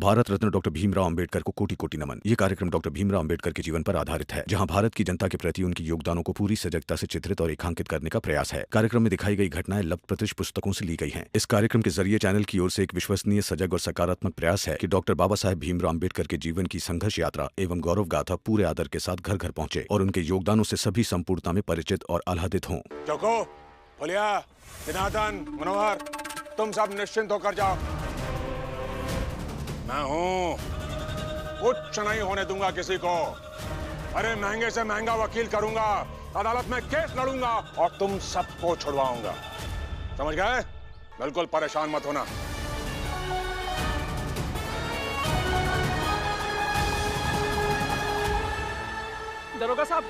Bharat Ratna doctor Bhimrao Ambedkar को कोटि कोटि नमन। ये कार्यक्रम डॉक्टर भीमराव अंबेडकर के जीवन पर आधारित है, जहां भारत की जनता के प्रति उनके योगदानों को पूरी सजगता से चित्रित और रेखांकित करने का प्रयास है। कार्यक्रम में दिखाई गई घटनाएं लब्ध पुस्तकों से ली गई हैं। इस कार्यक्रम के जरिए चैनल की ओर से एक विश्वसनीय, सजग और सकारात्मक प्रयास है कि डॉक्टर बाबा साहेब भीमराव अंबेडकर के जीवन की संघर्ष यात्रा एवं गौरव गाथा पूरे आदर के साथ घर घर पहुंचे और उनके योगदानों से सभी संपूर्णता में परिचित और आह्लादित हों। चौको, फुलिया, जनार्दन, मनोहर, तुम सब निश्चिंत होकर जाओ। मैं हूं, कुछ नहीं होने दूंगा किसी को। अरे महंगे से महंगा वकील करूंगा, अदालत में केस लड़ूंगा और तुम सबको छुड़वाऊंगा। समझ गए? बिल्कुल परेशान मत होना। दरोगा साहब,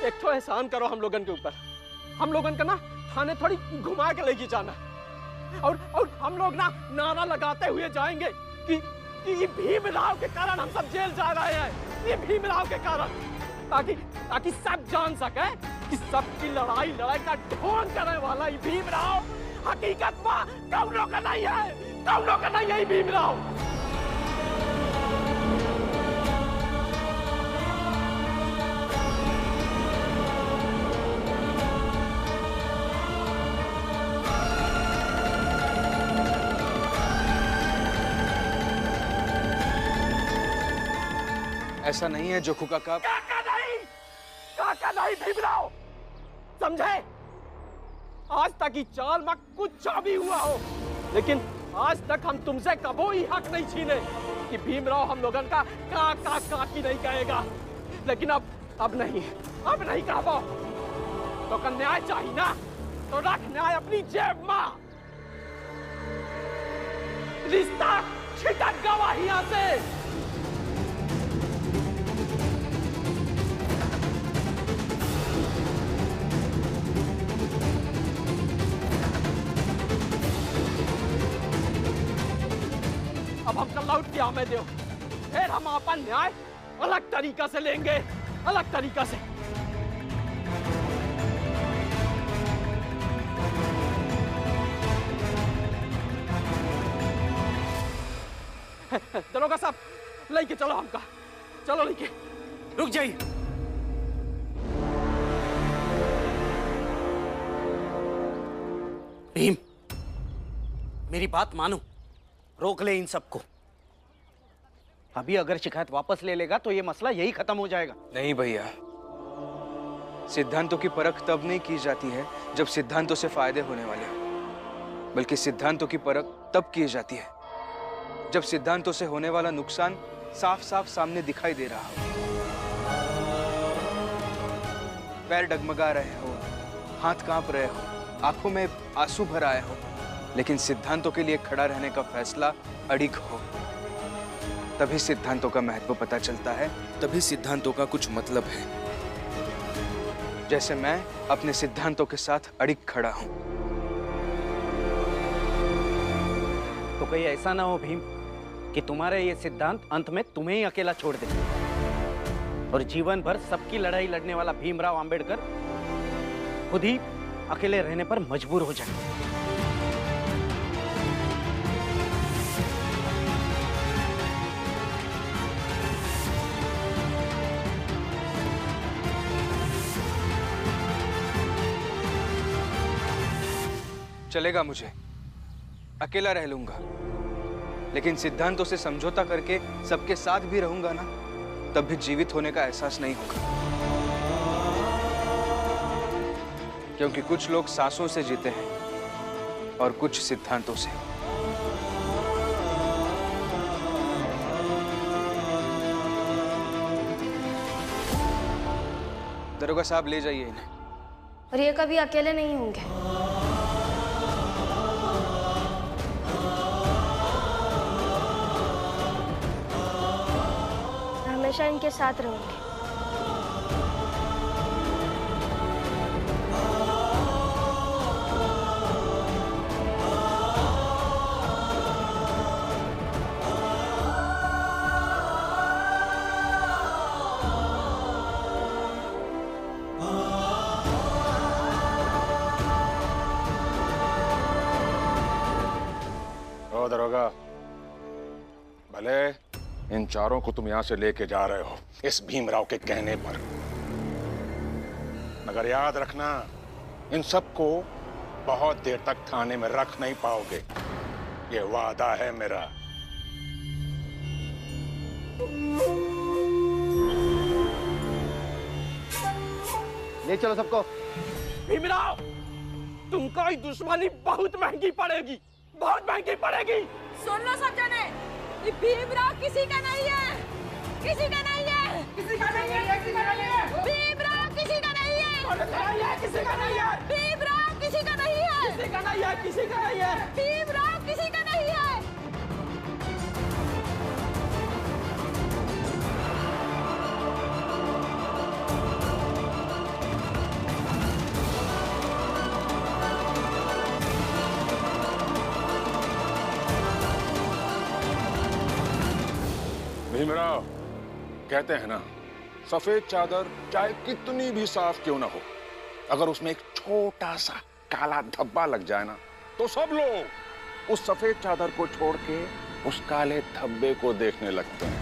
एक तो एहसान करो हम लोगन के ऊपर। हम लोगन का ना थाने थोड़ी घुमा के लेके जाना और हम लोग ना नारा लगाते हुए जाएंगे कि भीमराव के कारण हम सब जेल जा रहे हैं, ये भीमराव के कारण, ताकि सब जान सके कि सबकी लड़ाई का ढोंग करने वाला ये भीमराव हकीकत में कौनों का नहीं है, कौनों का नहीं है ये भीमराव। ऐसा नहीं है जोखू काका। काका नहीं भीमराव, समझे? आज तक ही चाल में कुछ भी हुआ हो, लेकिन आज तक हम तुमसे कबो ही हक नहीं छीने कि भीमराव हम लोगन का काका काकी नहीं कहेगा। लेकिन अब नहीं कहबो। तो का न्याय चाहिए ना, तो रख न्याय अपनी जेब में। रिश्ता छिटक गवाहियां से। अब हम कल लौट के हमें दो, फिर हम अपन न्याय अलग तरीका से लेंगे, अलग तरीका से। दरोगा साहब, लेके चलो हमका, चलो लेके। रुक जाइए। भीम, मेरी बात मानो, रोक ले इन सबको। अभी अगर शिकायत वापस ले लेगा तो ये मसला यही खत्म हो जाएगा। नहीं भैया, सिद्धांतों की परख तब नहीं की जाती है जब सिद्धांतों से फायदे होने वाले हो, बल्कि सिद्धांतों की परख तब की जाती है जब सिद्धांतों से होने वाला नुकसान साफ साफ सामने दिखाई दे रहा हो। पैर डगमगा रहे हो, हाथ कांप रहे हो, आंखों में आंसू भर आए हो, लेकिन सिद्धांतों के लिए खड़ा रहने का फैसला अडिग हो, तभी सिद्धांतों का महत्व पता चलता है, तभी सिद्धांतों का कुछ मतलब है। जैसे मैं अपने सिद्धांतों के साथ अडिग खड़ा हूं। तो कहीं ऐसा ना हो भीम कि तुम्हारे ये सिद्धांत अंत में तुम्हें ही अकेला छोड़ दे और जीवन भर सबकी लड़ाई लड़ने वाला भीमराव अंबेडकर खुद ही अकेले रहने पर मजबूर हो जाए। चलेगा, मुझे अकेला रह लूंगा, लेकिन सिद्धांतों से समझौता करके सबके साथ भी रहूंगा ना, तब भी जीवित होने का एहसास नहीं होगा। क्योंकि कुछ लोग सांसों से जीते हैं और कुछ सिद्धांतों से। दरोगा साहब, ले जाइए इन्हें। और ये कभी अकेले नहीं होंगे। हमेशा इनके साथ रहूंगी। दरोगा, भले इन चारों को तुम यहां से लेके जा रहे हो इस भीमराव के कहने पर, मगर याद रखना इन सबको बहुत देर तक थाने में रख नहीं पाओगे, ये वादा है मेरा। ले चलो सबको। भीमराव, तुमको ये दुश्मनी बहुत महंगी पड़ेगी, बहुत महंगी पड़ेगी। सुन लो सब जने, ये भीमराव किसी का नहीं है, किसी का नहीं है, किसी का नहीं है, किसी का नहीं है। भीमराव किसी का नहीं है, किसी का नहीं है। भीमराव किसी का नहीं है, किसी का नहीं है, किसी का नहीं है। भीमराव किसी का नहीं है। भीमराव, कहते हैं ना, सफेद चादर चाहे कितनी भी साफ क्यों ना हो, अगर उसमें एक छोटा सा काला धब्बा लग जाए ना, तो सब लोग उस सफेद चादर को छोड़ के उस काले धब्बे को देखने लगते हैं।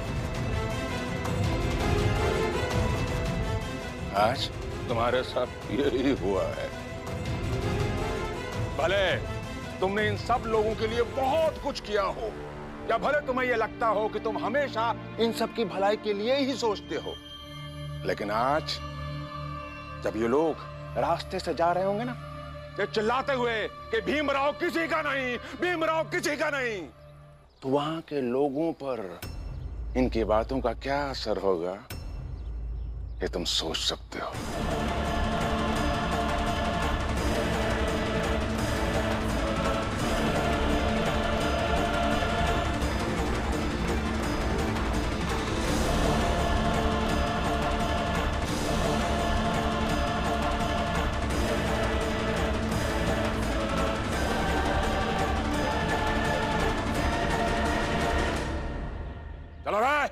आज तुम्हारे साथ यही हुआ है। भले तुमने इन सब लोगों के लिए बहुत कुछ किया हो, या भले तुम्हें यह लगता हो कि तुम हमेशा इन सब की भलाई के लिए ही सोचते हो, लेकिन आज जब ये लोग रास्ते से जा रहे होंगे ना, ये चिल्लाते हुए कि भीमराव किसी का नहीं, भीमराव किसी का नहीं, तो वहां के लोगों पर इनकी बातों का क्या असर होगा, ये तुम सोच सकते हो। चलो रे।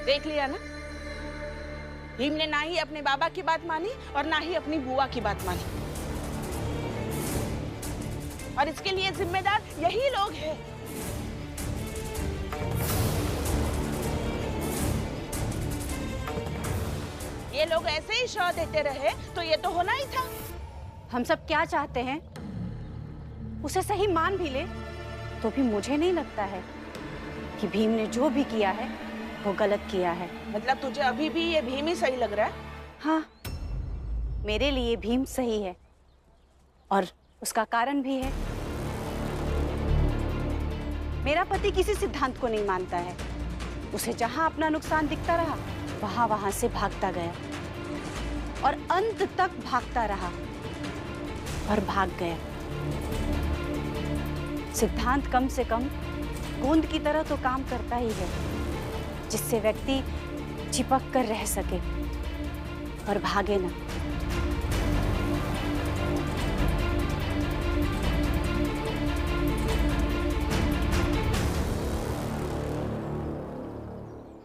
देख लिया ना, भीम ने ना ही अपने बाबा की बात मानी और ना ही अपनी बुआ की बात मानी, और इसके लिए जिम्मेदार यही लोग हैं। ये लोग ऐसे ही शौ देते रहे तो ये तो होना ही था। हम सब क्या चाहते हैं, उसे सही मान भी ले तो भी मुझे नहीं लगता है कि भीम ने जो भी किया है वो गलत किया है। मतलब तुझे अभी भी ये भीम ही सही लग रहा है? हाँ, मेरे लिए भीम सही है, और उसका कारण भी है। मेरा पति किसी सिद्धांत को नहीं मानता है। उसे जहां अपना नुकसान दिखता रहा वहां से भागता गया, और अंत तक भागता रहा और भाग गया। सिद्धांत कम से कम गोंद की तरह तो काम करता ही है, जिससे व्यक्ति चिपक कर रह सके और भागे ना।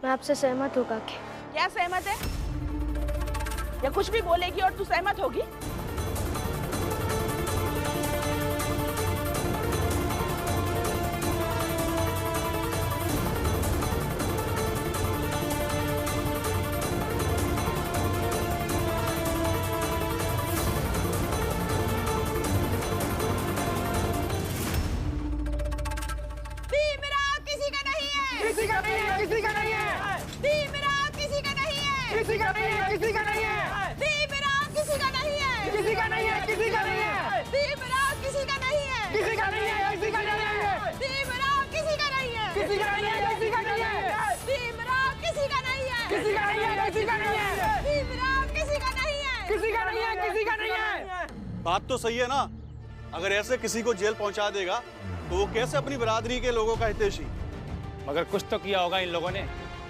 मैं आपसे सहमत हूँ काकी। क्या सहमत है? या कुछ भी बोलेगी और तू सहमत होगी? बात तो सही है ना। अगर ऐसे किसी को जेल पहुंचा देगा तो वो कैसे अपनी बिरादरी के लोगों का हितैषी? मगर कुछ तो किया होगा इन लोगों ने,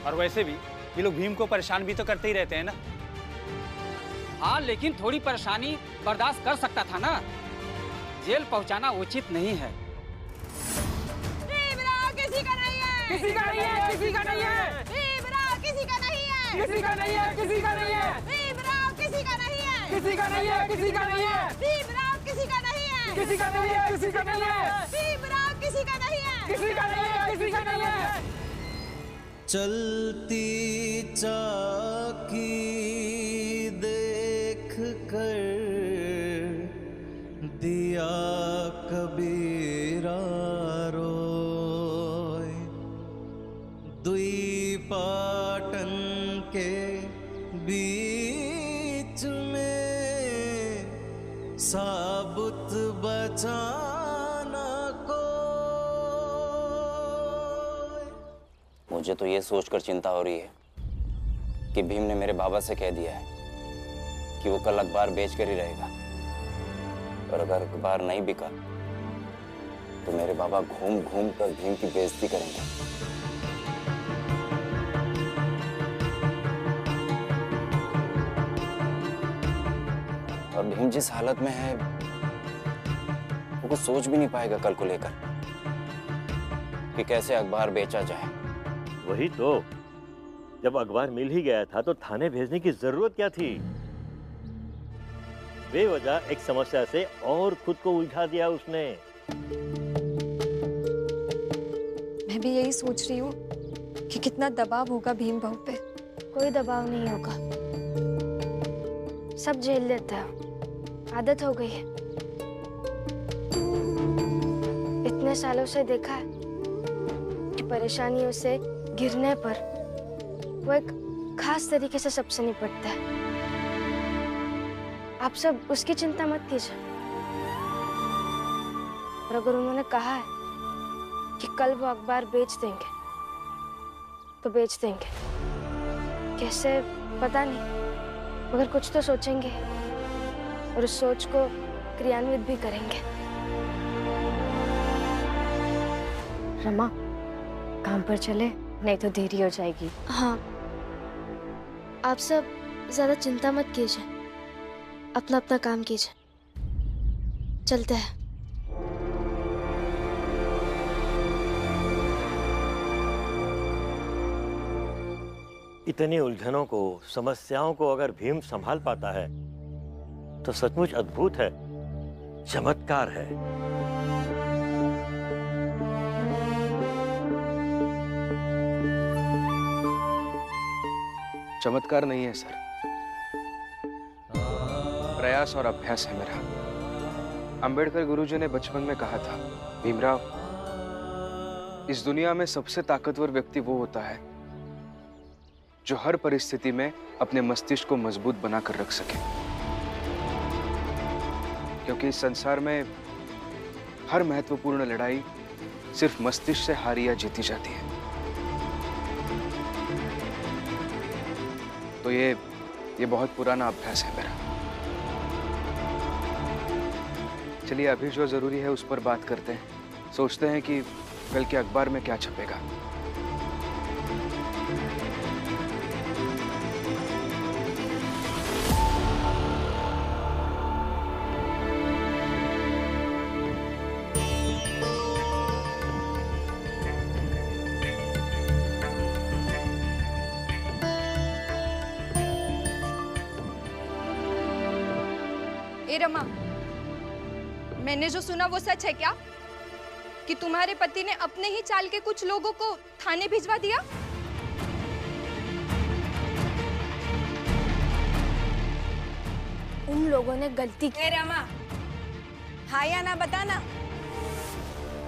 और वैसे भी ये लोग भीम को परेशान भी तो करते ही रहते हैं ना। हाँ, लेकिन थोड़ी परेशानी बर्दाश्त कर सकता था ना। जेल पहुंचाना उचित नहीं है। किसी का नहीं है, किसी का नहीं है, किसी का नहीं है, किसी का नहीं है, किसी का नहीं है, किसी का नहीं है, किसी का नहीं है, किसी का नहीं है, किसी का नहीं है, किसी का नहीं है, किसी का नहीं है, किसी का नहीं है, किसी का नहीं है। भीमराव किसी का नहीं है, किसी का नहीं है, किसी का नहीं है। चलती चाकी देख कर दिया कबीरा रोय, दुई पाटन के बीच में साबुत बचाना को। मुझे तो ये सोचकर चिंता हो रही है कि भीम ने मेरे बाबा से कह दिया है कि वो कल अखबार बेच कर ही रहेगा, और अगर अखबार नहीं बिका तो मेरे बाबा घूम घूम कर भीम की बेइज्जती करेंगे। और भीम जिस हालत में है वो कुछ सोच भी नहीं पाएगा कल को लेकर कि कैसे अखबार बेचा जाए। वही तो, जब अखबार मिल ही गया था तो थाने भेजने की जरूरत क्या थी? बेवजह एक समस्या से और खुद को उलझा दिया उसने। मैं भी यही सोच रही हूँ कि कितना दबाव होगा भीम भाऊ पे। कोई दबाव नहीं होगा, सब झेल लेता है, आदत हो गई है। इतने सालों से देखा है कि परेशानियों से गिरने पर वो एक खास तरीके से सबसे निपटता है। आप सब उसकी चिंता मत कीजिए। और अगर उन्होंने कहा है कि कल वो अखबार बेच देंगे तो बेच देंगे। कैसे पता नहीं, मगर कुछ तो सोचेंगे और उस सोच को क्रियान्वित भी करेंगे। रमा, काम पर चले, नहीं तो देरी हो जाएगी। हाँ, आप सब ज्यादा चिंता मत कीजिए, अपना अपना काम कीजिए, चलते हैं। इतनी उलझनों को, समस्याओं को अगर भीम संभाल पाता है तो सचमुच अद्भुत है, चमत्कार है। चमत्कार नहीं है सर, प्रयास और अभ्यास है मेरा। अंबेडकर गुरुजी ने बचपन में कहा था, भीमराव, इस दुनिया में सबसे ताकतवर व्यक्ति वो होता है जो हर परिस्थिति में अपने मस्तिष्क को मजबूत बनाकर रख सके, क्योंकि इस संसार में हर महत्वपूर्ण लड़ाई सिर्फ मस्तिष्क से हारी या जीती जाती है। तो ये बहुत पुराना अभ्यास है मेरा। चलिए अभी जो जरूरी है उस पर बात करते हैं। सोचते हैं कि कल के अखबार में क्या छपेगा। ए रमा, मैंने जो सुना वो सच है क्या कि तुम्हारे पति ने अपने ही चाल के कुछ लोगों को थाने भिजवा दिया? उन लोगों ने गलती की। रमा, हाँ या ना बताना,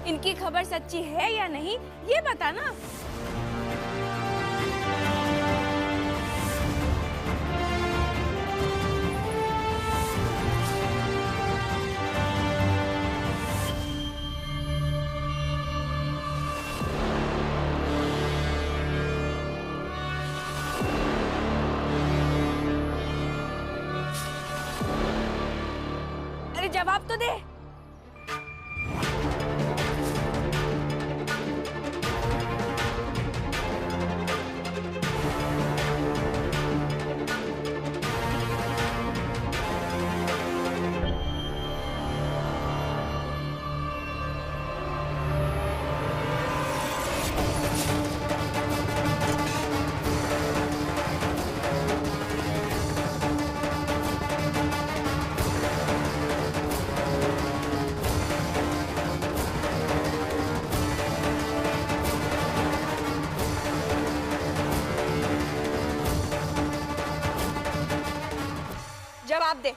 इनकी खबर सच्ची है या नहीं ये बताना। जवाब तो दे। जवाब दे।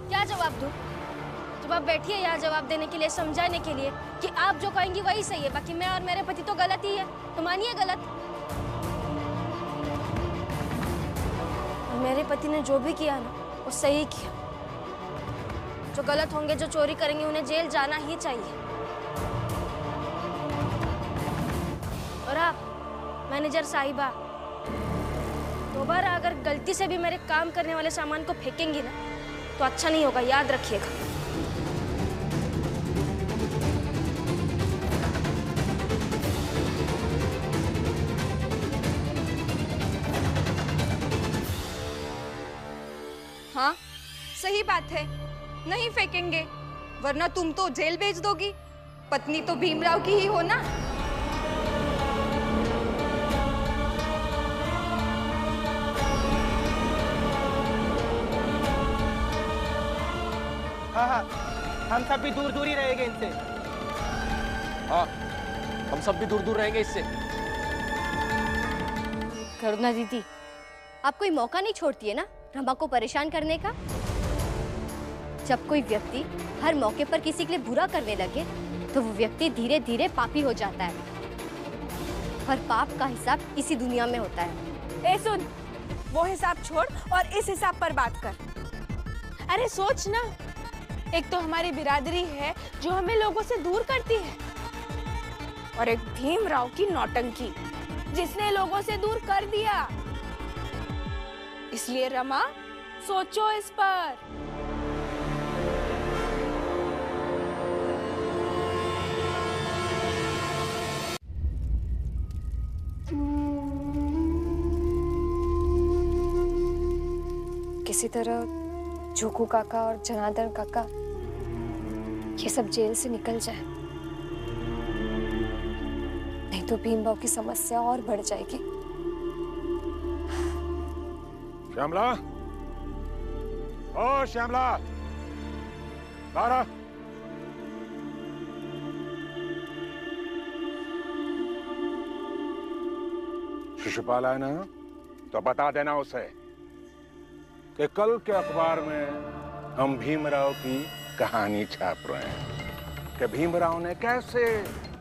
क्या जवाब दूं? जब आप बैठी है यहाँ जवाब देने के लिए, समझाने के लिए कि आप जो कहेंगी वही सही है, बाकी मैं और मेरे पति तो गलत ही है, तो मानिए गलत। और मेरे पति ने जो भी किया ना वो सही किया। जो गलत होंगे, जो चोरी करेंगे, उन्हें जेल जाना ही चाहिए। और आप मैनेजर साहिबा, दोबारा अगर गलती से भी मेरे काम करने वाले सामान को फेंकेंगी ना तो अच्छा नहीं होगा, याद रखिएगा। हाँ, सही बात है, नहीं फेंकेंगे, वरना तुम तो जेल भेज दोगी। पत्नी तो भीमराव की ही हो ना। हाँ हाँ, हम सब भी दूर दूर ही रहेंगे इनसे। हाँ, हम सब भी दूर दूर रहेंगे इससे। करुणा दीदी, आप कोई मौका नहीं छोड़ती है ना रमा को परेशान करने का। जब कोई व्यक्ति हर मौके पर किसी के लिए बुरा करने लगे तो वो व्यक्ति धीरे धीरे पापी हो जाता है। और पाप का हिसाब इसी दुनिया में होता है। ए सुन, वो हिसाब छोड़ और इस हिसाब पर बात कर। अरे सोच ना, एक तो हमारी बिरादरी है जो हमें लोगों से दूर करती है, और एक भीमराव की नौटंकी जिसने लोगों से दूर कर दिया। इसलिए रमा, सोचो इस पर। किसी तरह जोकू काका और जनार्दन काका ये सब जेल से निकल जाए, नहीं तो भीमराव की समस्या और बढ़ जाएगी। श्यामला, ओ श्यामला, बारा। शिशुपाल है ना, तो बता देना उसे कि कल के अखबार में हम भीमराव की कहानी छाप रहे हैं कि भीमराव ने कैसे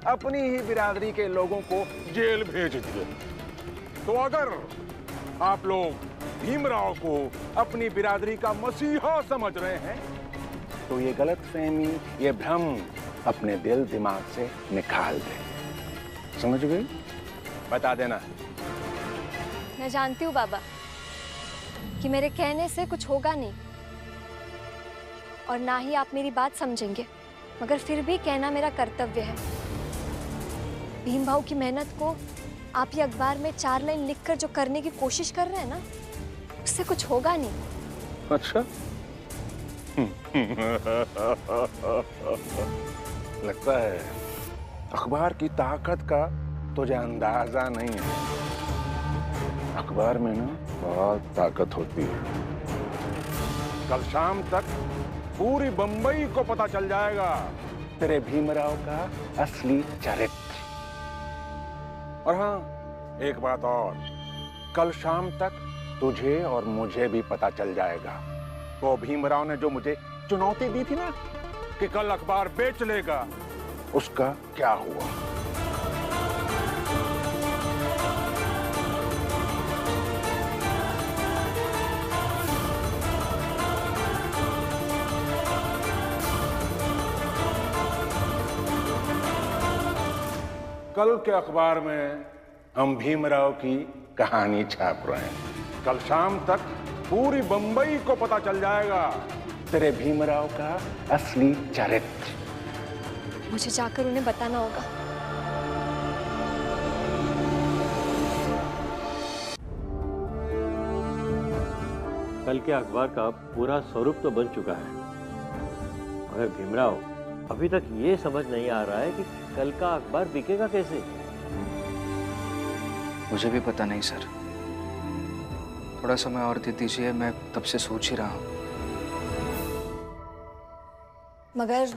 अपनी ही बिरादरी के लोगों को जेल भेज दिए। तो अगर आप लोग भीमराव को अपनी बिरादरी का मसीहा समझ रहे हैं तो ये गलतफहमी, ये भ्रम अपने दिल दिमाग से निकाल दें। समझ गई? बता देना। मैं जानती हूँ बाबा कि मेरे कहने से कुछ होगा नहीं और ना ही आप मेरी बात समझेंगे, मगर फिर भी कहना मेरा कर्तव्य है। भीमराव की मेहनत को आप ये अखबार में 4 लाइन लिखकर जो करने की कोशिश कर रहे हैं ना, उससे कुछ होगा नहीं। अच्छा। लगता है अखबार की ताकत का तुझे अंदाजा नहीं है। अखबार में ना बहुत ताकत होती है। कल शाम तक पूरी बंबई को पता चल जाएगा तेरे भीमराव का असली चरित्र। और हाँ, एक बात और, कल शाम तक तुझे और मुझे भी पता चल जाएगा वो भीमराव ने जो मुझे चुनौती दी थी ना कि कल अखबार बेच लेगा, उसका क्या हुआ। कल के अखबार में हम भीमराव की कहानी छाप रहे हैं। कल शाम तक पूरी बंबई को पता चल जाएगा तेरे भीमराव का असली चरित्र। मुझे जाकर उन्हें बताना होगा। कल के अखबार का पूरा स्वरूप तो बन चुका है, मगर भीमराव अभी तक ये समझ नहीं आ रहा है कि कल का अखबार बिकेगा कैसे। मुझे भी पता नहीं सर, थोड़ा समय और दे दीजिए, मैं तब से सोच ही रहा हूँ। मगर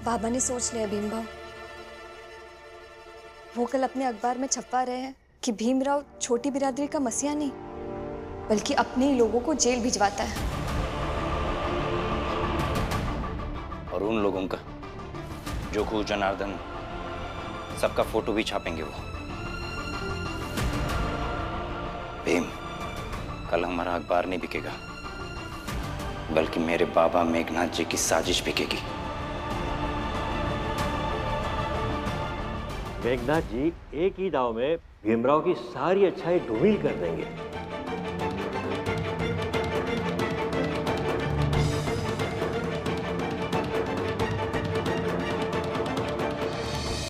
बाबा ने सोच लिया भीमराव, वो कल अपने अखबार में छपवा रहे हैं कि भीमराव छोटी बिरादरी का मसीहा नहीं बल्कि अपने ही लोगों को जेल भिजवाता है। और उन लोगों का जो खूब जनार्दन, सबका फोटो भी छापेंगे वो। भीम, कल हमारा अखबार नहीं बिकेगा, बल्कि मेरे बाबा मेघनाथ जी की साजिश बिकेगी। मेघनाथ जी एक ही दाव में भीमराव की सारी अच्छाई धूमिल कर देंगे।